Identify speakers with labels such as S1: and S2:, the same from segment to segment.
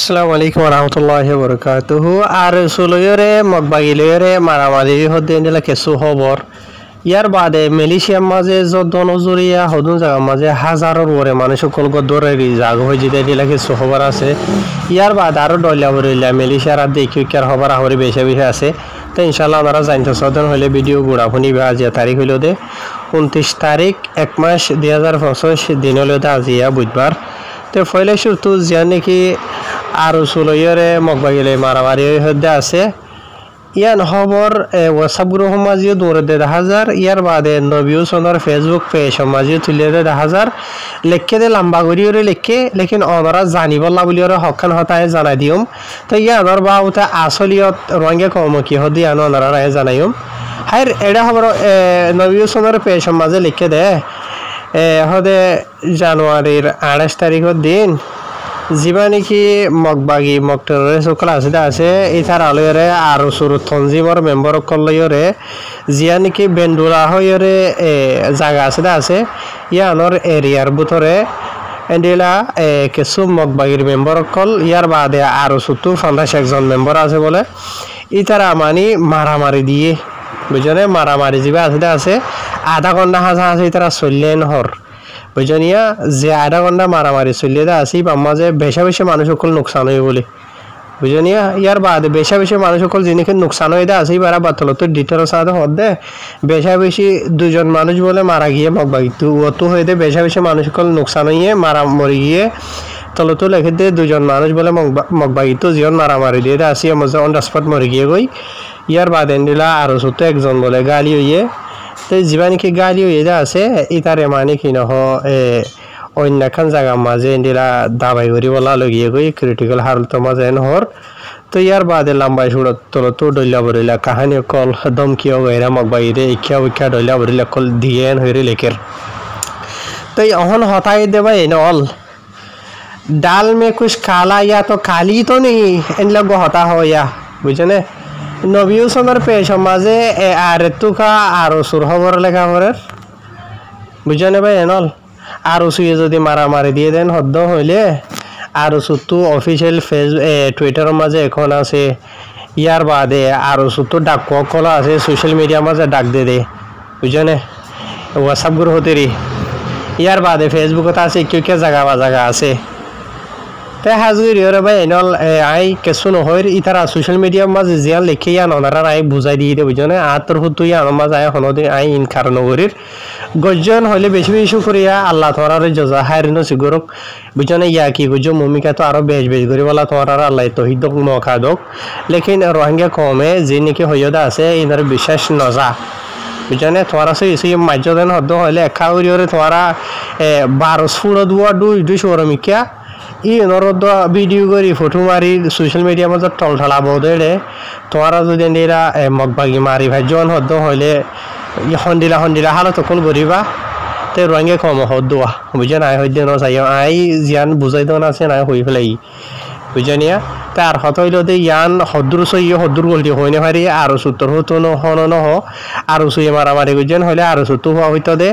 S1: আসসালামু আলাইকুম রহমতুল্লাহি বরকাতুহু আর সুলয়রে মগবাগিলরে মারামারি হদ্দে নিলা কেসু খবর ইয়ার বাদে মালয়েশিয়ার মাঝে যত নজরিয়া হদুন জায়গা মাঝে হাজারের ওরে মানুষ কলগত দরে জাগ হয়ে যেতে নিলা কেসু খবর আছে ইয়ার বাদে আরো ডলিয়া বরিলা মালয়েশিয়ার আর দেখি কার খবর আহরি বেশি বেশি আছে তো ইনশাআল্লাহ আমরা জানতে সদন হলে ভিডিও গুড়া শুনি আজ তারিখ হইল দে 29 তারিখ 1 মাস 2025 দিন হলো আজিয়া বুধবার তো ফয়লে শুরু জিয়া নাকি আর সুলয়রে মগবাগিলে মারামারি হদ্দে আছে ইয়ান খবর হোয়াটসঅ্যাপ গ্রুপ সমাজিও দৌড়ে দে হাজার ইয়ার বাদে নবীও সোনার ফেসবুক পেজ সমাজিও তুলে দে হাজার লেখকে দে লম্বা করিওরে লেখকে লেকিন অনরা জানিবলা বুলিওরে হকান হতায় জানাই দিম তো ইয়ানোর বাউতে আসলিয়ত রঙে কম কি হদি আনো অনরা রায় জানাইম হাইর এটা খবর নবীও সোনার পেজ সমাজে লিখে দে হদে জানুয়ারির 28 তারিখের দিন যিবা নাকি মগবাগি মগটরে সকল আছে ইথার আলয়রে আর সুরত তঞ্জিমর মেম্বার কলয়রে জিয়া নাকি বেন্ডুরা হয়রে জায়গা আছে ইয়ানোর এরিয়ার ভিতরে এন্ডিলা কিছু মগবাগির মেম্বার কল ইয়ার বাদে আরো সুতু 50 জন মেম্বার আছে বলে ইতারা মানি মারামারি দিয়ে বুঝনে মারামারি যিবা আছে আধা ঘন্টা হাজা আছে ইতারা চললেন হর বুঝনিয়া যে আধা ঘন্টা মারামারি চলিয়ে আসি মাঝে বেশা বেশি মানুষ সকল নোকসান হয়ে বলে বুঝনিয়া ইয়ার বাদে বেশা বেশি মানুষ সকল যিনিকে নোকসান হয়ে দে আসি বারা বাতলত ডিটেলস সাথে হদ দে বেশা বেশি দুজন মানুষ বলে মারা গিয়ে মগবাগিতু অতো হয়ে দে বেশা বেশি মানুষ সকল নোকসান হয়ে মারা মরে গিয়ে তলতো লেখে দে দুজন মানুষ বলে মগবাগিতু জীবন মারামারি দিয়ে দে আসি মজা অন স্পট মরে গিয়ে গই ইয়ার বাদে নিলা আরো ছোট একজন বলে গালি হইয়ে তো যিবা নাকি গালি হয়ে আছে ইতারে মানে কি নহ অন্য এখন জায়গা মাঝে এন্ডিরা দাবাই করি বলা লগিয়ে গই ক্রিটিক্যাল হালতের মাঝে নহর তো ইয়ার বাদে লম্বাই সুরত তলতো ডলিয়া বরিলা কাহানি কল দমকিও গইরা মগবাইরে ইচ্ছা উচ্ছা ডলিয়া বরিলা কল দিয়েন হইরে লেখের তো অহন হতাই দেবা নল ডাল মে কুছ কালা ইয়া তো কালি তো নেই এন লগ হতা হইয়া বুঝনে নবীও সোনার পেশ মাঝে আর তুকা আরো সুর খবর লেখা করে বুঝনে ভাই এনল আরো সুয়ে যদি মারামারি দিয়ে দেন হদ্দ হইলে আরো সুতু অফিসিয়াল টুইটারের মাঝে এখন আছে ইয়ার বাদে আরো সুতু ডাক কলা আছে সোশ্যাল মিডিয়ার মাঝে ডাক দে বুঝনে হোয়াটসঅ্যাপ গ্রুপ হতে ইয়ার বাদে ফেসবুকত আছে কেউ জায়গা আছে তাই হাজুরি রে ভাই এনল আই কেসু নহর ইতারা সোশ্যাল মিডিয়ার মাঝে জিয়া লিখে ইয়ান ওনারা আই বুঝাই দিয়ে দে বুঝনে আতর হুতু ইয়ান মাঝে আই হনদি আই ইনকার নগরীর গজন হইলে বেশি বেশি করিয়া আল্লাহ তোরারে জজা হারিনো সিগরক বুঝনে ইয়া কি গুজো মুমিকা তো আরো বেশ করি বলা তোরারা আল্লাহ তহিদ মখা দক লেকিন রোহিঙ্গা কমে যে নাকি হইয়দা আছে ইনার বিশ্বাস নজা বুঝনে তোরা সে মাজ্জদেন হদ্দ হইলে একা উরিয়রে তোরা 12 ফুড় দুয়া দুই সরমিকা ই নরদ ভিডিও করি ফটো মারি সোশ্যাল মিডিয়ার মধ্যে টলঠলা বদলে তোমরা যদি এরা মগবাগি মারি ভাইজন হদ্দ হইলে হন্দিলা হালত কল করিবা তে রঙে কম হদ্দোয়া বুঝে নাই হইতে ন চাই আই জিয়ান বুঝাই দেওয়া আছে নাই হই ফেলাই বুঝনিয়া তার হত হইল দে ইয়ান হদ্দুর সই হদ্দুর গলটি হইনে পারি আরো সূত্র হতো নহ আরো সুই মারামারি গুজন হইলে আরো সূত্র হওয়া হইতো দে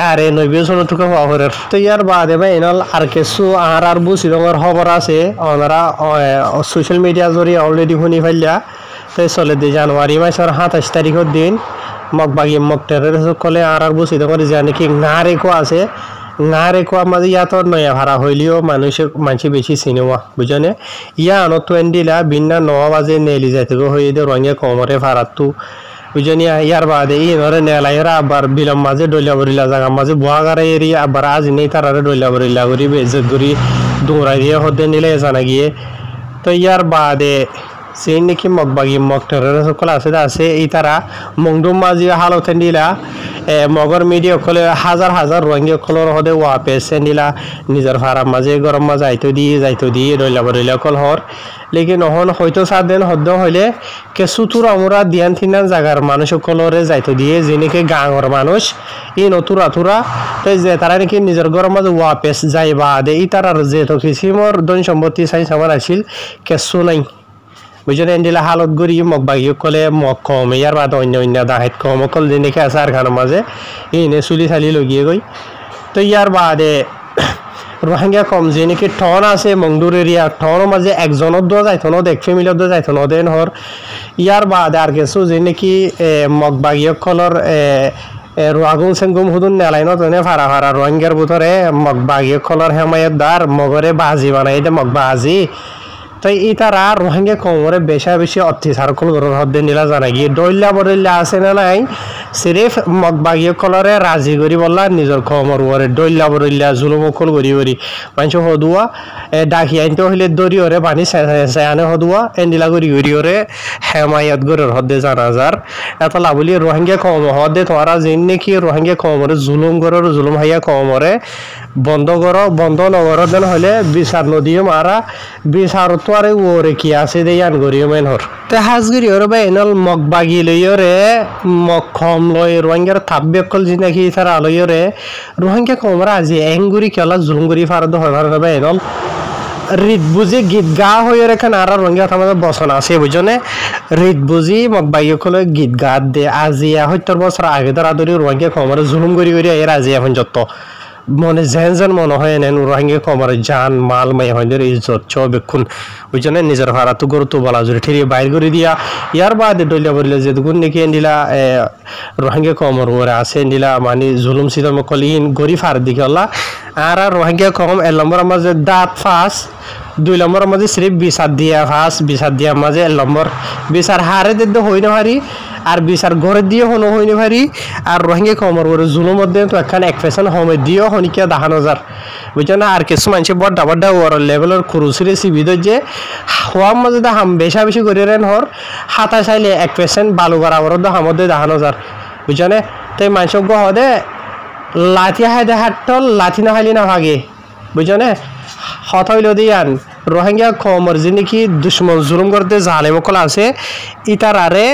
S1: আরে 90 জন টুকা হওয়া হরে তো ইয়ার বাদে ভাই এনল আর কিছু আর বুঝি রঙের খবর আছে ওনারা সোশ্যাল মিডিয়া জরিয়ে অলরেডি শুনি ফেললা তো চলে দে জানুয়ারি মাসের 27 তারিখের দিন মগবাগি মগটের কলে আর বুঝি রঙের যা নাকি নারেকো আছে নারেকো মাঝে ইয়াত নয়া ভাড়া হইলেও মানুষ বেশি সিনেমা বুঝনে ইয়া আনত এন্ডিলা বিনা 9 বাজে নেলি যাইতে হয়ে দে রঙে কমরে ভাড়াতু বুঝনিয়া ইয়ার বাদে ই নরে নেলাইরা আবার বিলম মাঝে ডলিয়া বরিলা জায়গা মাঝে বুয়াগারে এরিয়া আবার আজ নেই তারারে ডলিয়া বরিলা করি বেজত করি দৌড়াই দিয়ে হতে নিলে জানা গিয়ে তো ইয়ার বাদে সেই নাকি মগবাগি মগটের সকল আছে এই তারা মংডুম মাঝি হালত দিলা মগর মিডিয়া কলে হাজার রঙিয়া কলর হদে ওয়াপে সেন্ডিলা নিজের ফারাম মাঝে গরম মাঝে যাইতো দিয়ে রইলা কল হর লেকিন নহন হয়তো সাদেন হদ্দ হইলে কেসুতুর আমরা দিয়ান থিনান জাগার মানুষ কলরে যাইতো দিয়ে যেনেকে গাঁৱৰ মানুষ ই নতুরা তো যে তারা নাকি নিজের গরম মাঝে ওয়াপেস যাইবা দে ই তারার যে তো কিসিমর ধন সম্পত্তি চাই সামান আছিল কেসু নাই বুঝলেন এন্ডিলা হালত গড়ি মগবাগি কলে মগ কম ইয়ার বাদ অন্য দাহাত কম কল যেনেকে আছে আর খানোর মাঝে ইনে চুলি চালি লগিয়ে গই তো ইয়ার বাদে রোহিঙ্গা কম যে নাকি টন আছে মংডুর এরিয়া টনের মাঝে একজনের দোয়া যাইতো না এক ফ্যামিলির দোয়া যাইতো না দেন হর ইয়ার বাদে আর কিছু যে নাকি মগবাগীয়কলর রোয়াগুম সেঙ্গুম হুদুন নেলাইন তনে ফারা ফারা রোহিঙ্গার ভিতরে মগবাগীয়কলর হেমায়ত দার মগরে বাজি বানাই দে মগবাজি তাই এই তারা রোহিঙ্গা কমরে বেশি অত্যাচার কলর হদ্দে নিলা জানা গিয়ে ডইল্লা বডইল্লা আছে না নাই সিরিফ মগবাগীয় কলরে রাজি করি বললা নিজের কমর ওরে ডইল্লা বডইল্লা জুলুম কল করি করি মানুষ হদুয়া ডাকি আনতে হইলে দরি ওরে পানি সায়ানে হদুয়া এন্ডিলা করি করি ওরে হেমায়ত গরের হদ্দে জানা যার এত লাভলি রোহিঙ্গা কম হদ্দে তোমারা যেন নাকি রোহিঙ্গা কমরে জুলুম গরের জুলুম হাইয়া কমরে বন্ধ করো বন্ধ নগর দেন হলে বিচার নদীও মারা বিচার তো আরে ওরে কি আছে দে আন করিও মেন হর তে হাজগিরি ওরে বা এনল মগবাগি লইরে মগ কম লই রোহিঙ্গার থাব্বে কল জি নাকি তারা লইরে রোহিঙ্গা কমরা আজি এঙ্গুরি কেলা জুলুম করি ফারদ হয় ভার বা এনল রিত বুঝি গীত গা হয়ে রেখেন আর রোহিঙ্গা আমাদের বসন আছে বুঝনে রিত বুঝি মগবাগি কলে গীত গাত দে আজিয়া 70 বছর আগে তারা ধরে রোহিঙ্গা কমরে জুলুম করি এর আজি এখন যত মনে যেন মনে হয় নেন রোহিঙ্গা কমরে জান মাল মাই হইলের ইজ্জত চবেক্ষণ ওই জন্য নিজের ভাড়াতো গরুতো বলা জুড়ে ঠিরিয়ে বাইর করে দিয়া ইয়ার বাদে ডলিয়া বললে যে দুগুণ নাকি এন্ডিলা রোহিঙ্গা কমর ওরে আছে এন্ডিলা মানে জুলুম সিদম কলিন গরি ফার দিকে আল্লাহ আর রোহিঙ্গা কম 1 নম্বর মাঝে দাঁত ফাঁস 2 নম্বর মাঝে সিরিফ বিচার দিয়া ফাঁস বিচার দিয়া মাঝে 1 নম্বর বিচার হারে দিতে হই না পারি আর বিচার ঘরে দিয়ে হনো হইনি পারি আর রোহিঙ্গা কমর ওরে জুলুম মধ্যে তো একখান এক ফেশন হোমে দিও হনিকা 10,000 বুঝছেন আর কিছু মানুষ বড় বড় ওর লেভেলের খুরুসিরে সিবিদ যে হওয়ার মধ্যে দাম বেশি করে রেন হর হাতা চাইলে 1% বালু করা ওর দাম মধ্যে 10,000 বুঝছেন তাই মানুষ হদে লাঠি হাইদে হাটল লাঠি না খাইলি না ভাগে বুঝছেন হত হইল দিয়ান রোহিঙ্গা কমর যে নাকি দুশ্মন জুলুম করতে জালে মকল আছে ইতারারে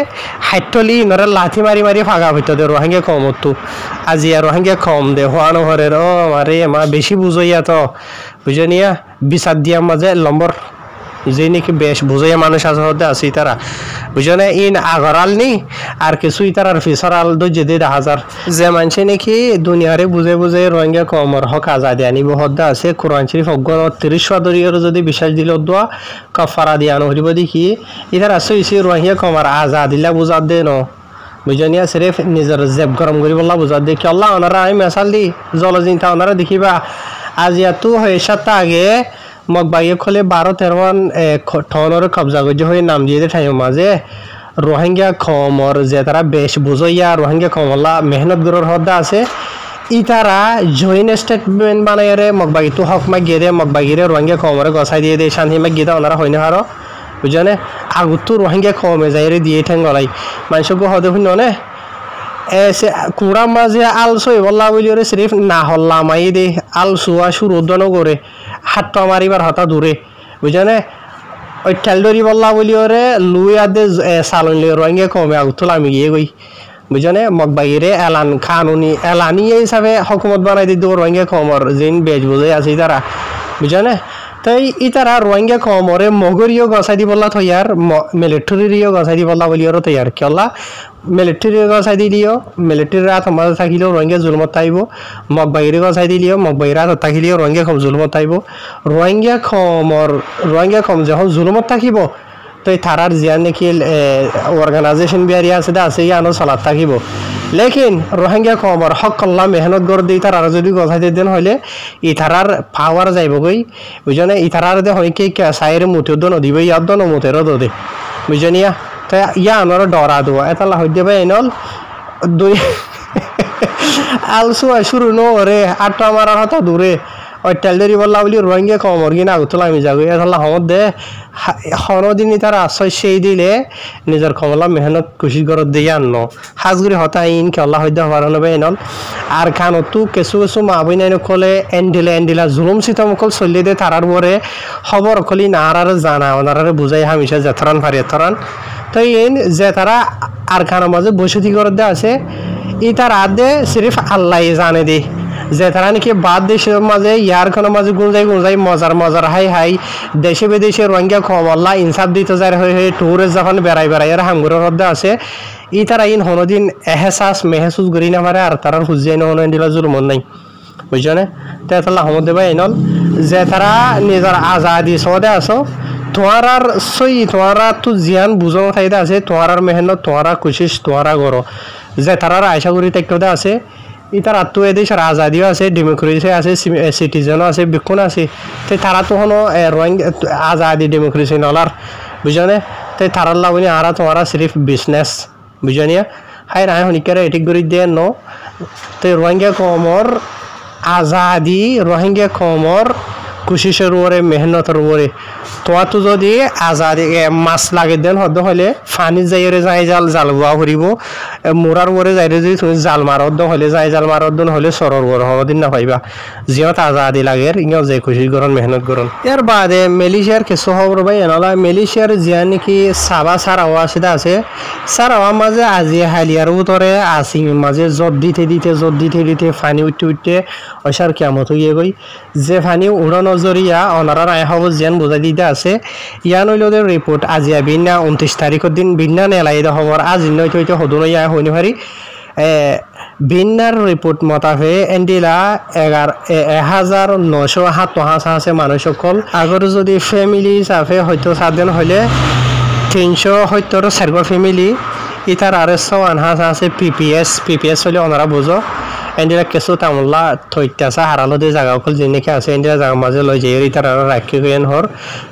S1: হাইটলি নরে লাঠি মারি মারি ফাগা হইতো দে রোহিঙ্গা কমর তো আজি আর রোহিঙ্গা কম দে হওয়ানো হরে ও মারে মা বেশি বুঝইয়া তো বুঝনিয়া বিচার দিয়া মাঝে নম্বর যে নাকি বেশ বুঝাইয়া মানুষ আছে হতে আছে তারা বুঝনে ইন আগরাল নি আর কিছু তারার ফিসরাল দইজে দে 1000 যে মানুষ নাকি দুনিয়ারে বুঝে রোহিঙ্গা কমর হক আজাদি আনিব হদ্দা আছে কোরআন শরীফ অজ্ঞান 30 সদরিয়র যদি বিশ্বাস দিল দোয়া কাফারা দিয়া নহরিব দেখি ইতার আছে ইসি রোহিঙ্গা কমর আজাদিলা বুঝা দে ন বুঝনিয়া সিরিফ নিজের জেব গরম করি বললা বুঝা দে কি আল্লাহ ওনারা আমি মেসাল দি জলজিনতা ওনারা দেখিবা আজ এত হয়ে সাত আগে মগবাগি খলে 12-13 টনের কবজা গজ্জ হয়ে নাম দিয়ে ঠাই মাঝে রোহিঙ্গা কমর যে তারা বেশ বুঝইয়া রোহিঙ্গা কমলা মেহনত গরর হদ্দা আছে ই তারা জয়েন্ট স্টেটমেন্ট বানাইরে মগবাগি তো হক মা গিয়ে মগবাগিরে রোহিঙ্গা কমরে গসাই দিয়ে দে শান্তি মা গিয়ে ওনারা হইনে হারো বুঝনে আগুতো রোহিঙ্গা কমে যাইরে দিয়ে ঠেঙ্গলাই মানুষকে হদে শুন নে এসে কুড়া মাঝে আলসই বললা বলি ওরে সিরিফ না হল্লা মাই দে আলসুয়া সুরোদন করে হাতটা মারিবার হতা দূরে বুঝনে ওই ঠেলডরি বললা বলি ওরে লুইয়া দে সালন লিয়ে রোহিঙ্গা কমে আগুতলা আমি গিয়ে গই বুঝনে মগবাগিরে এলান কানুনি এলানি হিসাবে হকুমত বানাই দিত রোহিঙ্গা কমর যেন বেজ বুঝে আছে তারা বুঝনে তাই ইতারা রোহিঙ্গা কমরে মগরিও গছাই দি বললা থইয়ার মিলিটারিও গছাই দি বললা বলি ওর তৈয়ার কেলা মিলিটারি গছাই দি দিও মিলিটারি রাত মাঝে থাকিলেও রোহিঙ্গা জুলমত তাইব মগবাগিরি গছাই দি দিও মগবাগিরি রাত থাকিলেও রোহিঙ্গা কম জুলমত তাইব রোহিঙ্গা কম যখন জুলমত থাকিব তো তারার জিয়া নাকি অর্গানাইজেশন বিহারি আছে আছে ইয়ানো চলাত থাকিব লেকিন রোহিঙ্গা কমর হক কল্লা মেহনত গড় দিই তার আর যদি গছাই দিন হইলে ই তারার পাওয়ার যাইবগৈ বুঝনে ই তারার দে হয় কি সাইর মুঠের দন দিবে ইয়ার দন মুঠেরও দে বুঝনিয়া তাই ইয়া আনার ডরা দেওয়া এতালা হইতে পাই নল দুই আলসু শুরু নরে আটটা মারার হতা দূরে ওই টেলডেরি বললা বলি রোহিঙ্গা কমর কিনা আগুতলা আমি যাবো এতালা হমত দে হনদিনই তার আশ্রয় সেই দিলে নিজের কমলা মেহনত কুশি করত দিয়ে আনলো হাজগুড়ি হতা ইন কেলা হইতে হবার নবে এনল আর খানতো কিছু মা বই নাই নকলে এন্ডিলা জুলুম সিতম অকল চলি দে তারার পরে খবর অকলি নাহার জানা ওনারে বুঝাই হামিশা জেথরান ফারি এথরান তো ইন যে তারা আর খানের মাঝে বসতি করে দে আছে ই তার আদে সিরিফ আল্লাহ জানে দে যে তারা নাকি বাদ দেশের মাঝে ইয়ার কোনো মাঝে গুঞ্জাই মজার হাই দেশে বিদেশে রোহিঙ্গা কম আল্লাহ ইনসাফ দিতে যায় হয়ে ট্যুরে যখন বেড়াই আর হামগুরের মধ্যে আছে ই তারা ইন হনদিন এহেসাস মেহেসুস করি না পারে আর তারার হুজিয়াই নহন দিলা জুলমন নাই বুঝছনে তেতলা হমদে ভাই এনল যে তারা নিজের আজাদি সদে আসো তোমার সই তোমার তো জিয়ান বুঝানো থাইতে আছে তোমার মেহনত তোমার কোশিশ তোমার করো যে তারার আশা করি থাকতে আছে ইতার আত্ম এদেশের আজাদিও আছে ডেমোক্রেসি আছে সিটিজেনও আছে বিক্ষণ আছে তাই তারা তো হনো রোহিঙ্গা আজাদি ডেমোক্রেসি নলার বুঝনে তাই তারার লাভনি আরা তোমার সিরিফ বিজনেস বুঝনিয়া হাই রায় হনিকারে এটি করে দিয়ে ন তাই রোহিঙ্গা কমর আজাদি রোহিঙ্গা কমর কোশিশের উপরে মেহনতের উপরে তোমার তো যদি আজাদি মাছ লাগে দেন হদ হলে ফানি যাইরে যাই জাল জাল বুয়া ফুরিব মোরার উপরে যাইরে যদি তুমি জাল মারদ হলে যাই জাল মারদ হলে সরর বড় হদিন না পাইবা জিয়ত আজাদি লাগে ইঙাও যে কোশিশ করন মেহনত করন এর বাদে মালয়েশিয়ার কিছু খবর ভাই এনলা মালয়েশিয়ার জিয়া নাকি সাবা সারাওয়া সেটা আছে সারাওয়া মাঝে আজি হালিয়ার উতরে আসি মাঝে জট দিতে ফানি উঠতে ওইসার কেমত হইয়ে গই যে ফানি উড়ানো জরিয়া অনারা রায় হব জিয়ান বুঝাই দিতে আছে ইয়ান হইল রিপোর্ট আজিয়া বিনা 29 তারিখের দিন বিনা নেলাই খবর আজ নয়তো হইতে হদুন ইয়া হইনি পারি বিন্নার রিপোর্ট মতাফে এন্ডিলা 1957 আছে মানুষ সকল আগর যদি ফ্যামিলি হিসাবে হয়তো 7 দিন হইলে 370 ফ্যামিলি ইতার আরেসও আনহাস আছে পিপিএস হইলে ওনারা বুঝো এন্ডিরা কিছু তামলা থৈতাসা হারালো দিয়ে জায়গা অকল যেনেকে আছে এন্ডিরা জায়গা মাঝে লই যাই ইতার আর রাখি হইন হর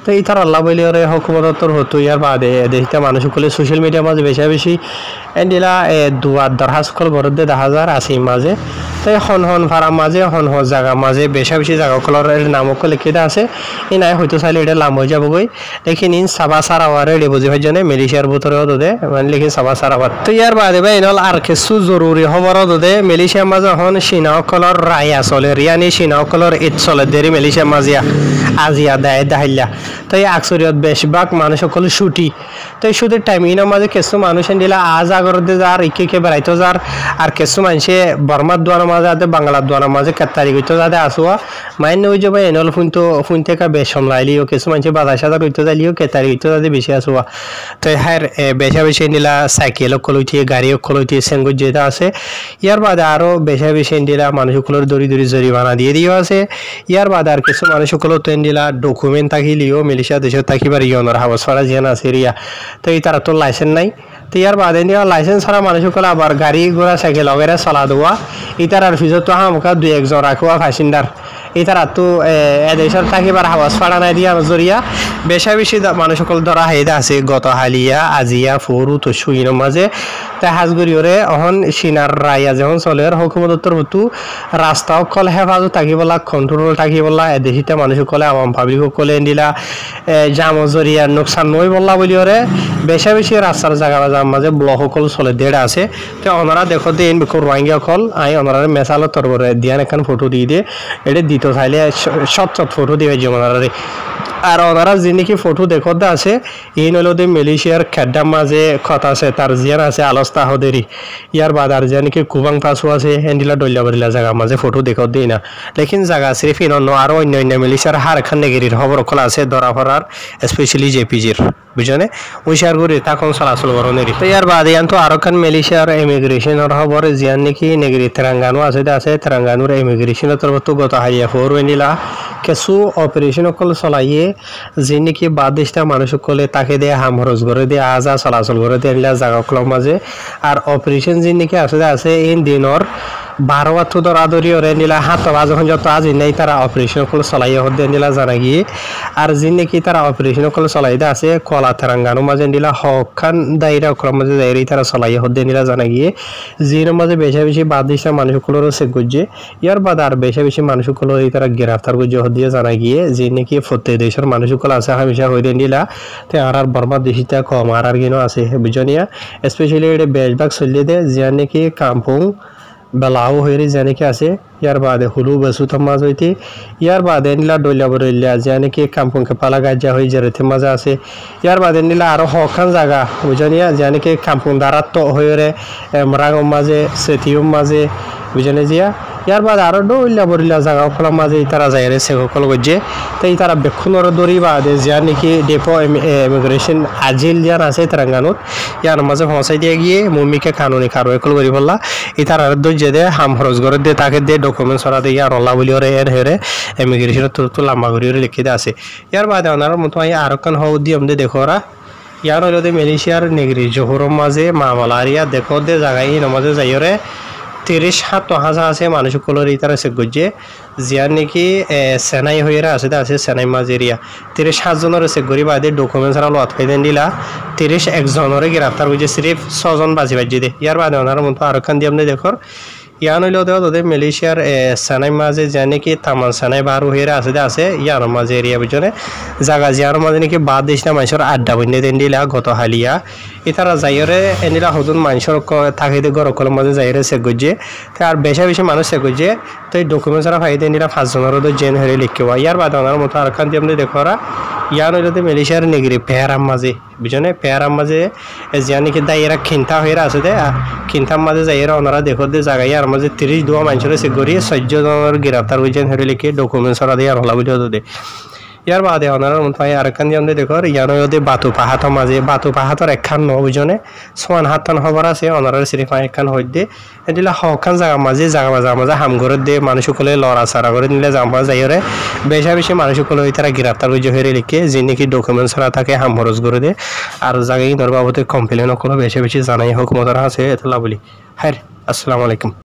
S1: তো ইতার আল্লাহ বলি ওরে হুকুমতর হতো ইয়ার বাদে দেখিতে মানুষ সকলে সোশ্যাল মিডিয়া মাঝে বেশি এন্ডিলা দুয়ার দরহাজ সকল বরদ দেখা যায় আসি মাঝে তাই হন ফারা মাঝে হন জায়গা মাঝে বেশি জায়গা সকলের নাম অকল লিখে আছে ই নাই হয়তো চাইলে এটা লাম হয়ে যাবগৈ লেকিন ইন সাবা সারাওয়ার এডে বুঝি হয় জানে মালয়েশিয়ার ভিতরেও দে মানে লেকিন সাবা সারাওয়ার তো ইয়ার বাদে ভাই এনল আর কিছু জরুরি খবর দে মালয়েশিয়ার মাঝে হন সিনাওকলর রায়া চলে রিয়ানি সিনাওকলর ঈদ চলে দেরি মালয়েশিয়ার মাঝিয়া আজিয়া দাহিল্লা তাই আকসরিয়ত বেশিরভাগ মানুষ সকল ছুটি তাই ছুটির টাইম ইনার মাঝে কিছু মানুষ দিলা আজ আগরতে যার ইকে বেড়াইতো যার আর কিছু মানুষে বর্মার দোয়ার মাঝে আছে বাংলার দোয়ার মাঝে 4 তারিখ হইতো যাতে আসুয়া মাইন হয়ে যাবে এনল ফোন থেকে বেশ সমলাইলিও কিছু মানুষে বাজার সাজার হইতো যাইলিও 4 তারিখ হইতো যাতে বেশি আসুয়া তো হ্যাঁ বেশি নিলা সাইকেল অকল হইতে গাড়ি অকল হইতে সেঙ্গুজ যেটা আছে ইয়ার বাদে আরও বেশি দিলা মানুষ সকলের দড়ি জরিমানা দিয়ে আছে ইয়ার বাদে আর কিছু মানুষ সকলের তো দিলা ডকুমেন্ট থাকিলিও মালয়েশিয়া দেশের থাকিবার ইয়নর হাবস ফারা জিয়ান আছে রিয়া তো তারা তো লাইসেন্স নাই তো ইয়ার বাদে লাইসেন্স ছাড়া মানুষ সকলে আবার গাড়ি ঘোড়া সাইকেল वगैरह চলা দেওয়া ইতার আর ফিজত তো হামকা 2-1 জন রাখুয়া ফাইসিন্ডার ইতার তো এদেশের থাকিবার হাওয়াস ফাড়া নাই দিয়া জরিয়া বেশি মানুষ সকল ধরা হাইদা আছে গত হালিয়া আজিয়া ফরু তো সুইন মাঝে তাই হাজগুড়িওরে অহন সিনার রাইয়া যখন চলে হুকুমতর হতু রাস্তা অকল হেফাজত থাকিবলা কন্ট্রোল থাকিবলা এদেশিতে মানুষ সকলে আওয়াম পাবলিক সকলে দিলা জাম জরিয়া নোকসান নই বললা বলিওরে বেশি রাস্তার জায়গা মাঝে ব্লক সকল চলে দেড় আছে তো ওনারা দেখো দে এন বিকর রোহিঙ্গা সকল আই ওনারা মেসালো তরবরে দিয়ান এখন ফটো দিয়ে দে এটা দিত চাইলে শর্ট ফটো দিবে যে ওনারা আর ওনারা যিনি ফটো দেখতে আছে এই নলদে মালয়েশিয়ার খেড্ডার মাঝে কথা আছে তার জিয়ান আছে আলস্তা হদেরি ইয়ার বাদ আর যে নাকি কুবাং পাসও আছে এন্ডিলা ডলিয়া বলিলা জায়গা মাঝে ফটো দেখত দেই না লেকিন জায়গা সিরিফ ইন আরো অন্য মালয়েশিয়ার হার খান নেগেরির খবর কল আছে ধরা ফরার স্পেশালি জেপিজির বুঝনে উইশার করে তখন চলাচল করনেরি তো ইয়ার বাদে তো আরো খান মালয়েশিয়ার ইমিগ্রেশনের খবর জিয়ান নাকি নেগেরি তেলেঙ্গানা আছে তেলেঙ্গানার ইমিগ্রেশনের তরফ গত হাইয়া ফোর এন্ডিলা কিছু অপারেশন সকল চলাইয়ে যে নাকি বাদ দেশটা মানুষ সকলে তাকে দিয়ে হাম খরচ করে দিয়ে আজা চলাচল করে দিয়ে জায়গাগুলোর মাঝে আর অপারেশন যে নাকি আছে এই দিনের 12 বাত দরাদরি ওরে নিলা হাত যখন যত আজ নাই তারা অপারেশন সকল চলাইয়ে হতে নিলা জানা গিয়ে আর যে নাকি তারা অপারেশন সকল চলাইতে আছে কলা তেলেঙ্গানা মাঝে নিলা হকান দায়রা ওকলার মাঝে দায়রি তারা চলাইয়ে হতে নিলা জানা গিয়ে জির মাঝে বেশি বাদ দেশটা মানুষ সকলেরও চেক করছে ইয়ার বাদ আর বেশি মানুষ সকল তারা গ্রেফতার করছে হতে জানা গিয়ে যে নাকি প্রত্যেক দেশের মানুষ সকল আছে হামেশা হইতে নিলা তে আর বর্মা দেশিটা কম আর কিনো আছে বুঝনিয়া স্পেশালি এটা বেশভাগ চলিয়ে দেয় যে নাকি কাম্পুং বেলাও হয়ে জানিকে আছে ইয়ার বাদে হুলু বসু মাঝ হইতে ইয়ার বাদে নিলা ডলিয়া বরলিয়া যে নাকি কাম্পুংকে পালা গাজা হয়ে যেতে মাঝে আছে ইয়ার বাদে নিলা আরো হকান জায়গা বুঝনিয়া যে নাকি কাম্পুং দারাত্ম হয়ে মরাঙম মাঝে সেতিউম মাঝে বুঝনে জিয়া ইয়ার বাদে আরো ডলিয়া বরলিয়া জায়গা ফলার মাঝে তারা যায় রে সে সকল গজে তাই তারা বেক্ষণর দড়ি বাদে যে নাকি ডেপো ইমিগ্রেশন আজিল যান আছে তেলেঙ্গানাত ইয়ার মাঝে পৌঁছাই দিয়ে গিয়ে মুমিকে কানুনি কারো একল করি বললা এই তারা দর্জে দে হাম খরচ করে দে তাকে দে ডকুমেন্ট সরা দিয়ে আর অল্লা বলি ওরে এর হেরে ইমিগ্রেশন তো লম্বা করে লিখে দিয়ে আছে ইয়ার বাদে ওনার মতো আর কান হও দিয়ে আমাদের দেখো ওরা ইয়ার হইল মালয়েশিয়ার নেগরি জোহরের মাঝে মামলারিয়া দেখো দে জায়গায় মাঝে যাইরে 37,000 আছে মানুষ কলর ইতার আছে গজ্জে জিয়ার নাকি সেনাই হইরা আছে আছে সেনাই মাজেরিয়া 37 জনের আছে গরিব আদে ডকুমেন্টস আর লত ফাইদেন দিলা 31 জনের গ্রেফতার হইছে সিরিফ 6 জন বাজি বাজি দে ইয়ার বাদে ওনার মতো আর কান দিয়ে আপনি দেখো ইয়ান হইল তোদের মালয়েশিয়ার সেনাই মাঝে যে নাকি তামান সেনাই বার হইরা আছে ইয়ার মাঝে এরিয়া বিজনে জায়গা জিয়ার মাঝে নাকি বাদ দিস না মানুষের আড্ডা বন্ধে দেন দিলা গত হালিয়া ইতারা যাইরে এনিলা হদুন মানুষের থাকিতে গরকল মাঝে যাইরে সে গজ্জে আর বেশি মানুষ সে গজ্জে তো এই ডকুমেন্টস আর ফাইদে নিলা 5 জনের জেন হয়ে লিখবা ইয়ার বাদে ওনার মতো আর কান দিয়ে আপনি দেখো ইয়ান হইল মালয়েশিয়ার নেগরি পেয়ারাম মাঝে বিজনে পেয়ারাম মাঝে জিয়া নাকি দাইরা খিনতা হইরা আছে দে খিনতার মাঝে যাইরা ওনারা দেখো দে জায়গায় আর মাঝে 32 মানুষের সে গড়িয়ে 14 জনের গ্রেফতার হয়েছেন হেরে লিখে ডকুমেন্টস সরা দিয়ে আর হলা বুঝে দে ইয়ার বাদে ওনার মতো আর কান দিয়ে আপনি দেখো ইয়ান হইল বাতু পাহাড়ের মাঝে বাতু পাহাড়ের একখান ন বুঝনে সোয়ান হাতখান খবর আছে ওনার সিরিফ একখান হই দে এদিলা হকান জায়গা মাঝে হামঘরের দে মানুষ সকলে লড়া সারা করে নিলে জামা যাইরে বেশি মানুষ সকলে তারা গ্রেফতার হয়ে হেরে লিখে যে নাকি ডকুমেন্টস ছাড়া থাকে হাম খরচ করে দে আর জায়গায় ইনর বাবদে কমপ্লেন কোনো বেশি জানাই হোক মতারা আছে এতলা বলি হ্যাঁ আসসালামু আলাইকুম।